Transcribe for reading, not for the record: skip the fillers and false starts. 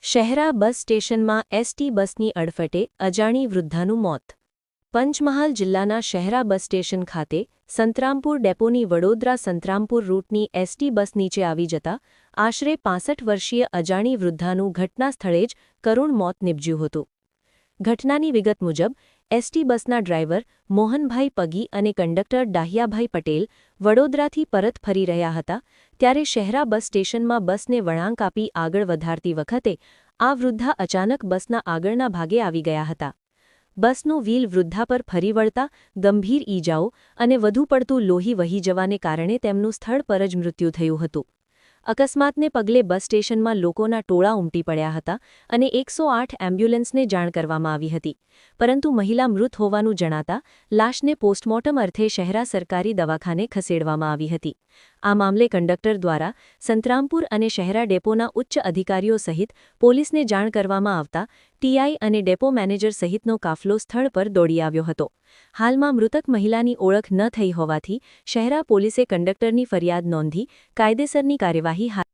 શહેરા બસ સ્ટેશનમાં એસટી બસની અડફટે અજાણી વૃદ્ધાનું મોત. પંચમહાલ જિલ્લાના શહેરા બસ સ્ટેશન ખાતે સંતરામપુર ડેપોની વડોદરા સંતરામપુર રૂટની એસટી બસ નીચે આવી જતા આશરે 65 વર્ષીય અજાણી વૃદ્ધાનું ઘટના સ્થળે જ કરુણ મોત નીપજ્યું હતું. ઘટનાની વિગત મુજબ એસટી બસના ડ્રાઈવર મોહનભાઈ પગી અને કંડક્ટર ડાહિયાભાઈ પટેલ વડોદરાથી પરત ફરી રહ્યા હતા ત્યારે શહેરા બસ સ્ટેશનમાં બસને વળાંક આપી આગળ વધારતી વખતે આ વૃદ્ધા અચાનક બસના આગળના ભાગે આવી ગયા હતા. બસનું વ્હીલ વૃદ્ધા પર ફરી વળતા ગંભીર ઈજાઓ અને વધુ પડતું લોહી વહી જવાને કારણે તેમનું સ્થળ પર જ મૃત્યુ થયું હતું. અકસ્માતને પગલે બસ સ્ટેશનમાં લોકોના ટોળા ઉમટી પડ્યા હતા અને 108 એમ્બ્યુલન્સને જાણ કરવામાં આવી હતી, પરંતુ મહિલા મૃત હોવાનું જણાતા લાશને પોસ્ટમોર્ટમ અર્થે શહેરા સરકારી દવાખાને ખસેડવામાં આવી હતી. આ મામલે કંડક્ટર દ્વારા સંતરામપુર અને શહેરા ડેપોના ઉચ્ચ અધિકારીઓ સહિત પોલીસને જાણ કરવામાં આવતા ટીઆઈ અને ડેપો મેનેજર સહિતનો કાફલો સ્થળ પર દોડી આવ્યો હતો. હાલમાં મૃતક મહિલાની ઓળખ ન થઈ હોવાથી શહેરા પોલીસે કંડક્ટરની ફરિયાદ નોંધી કાયદેસરની કાર્યવાહી હાથ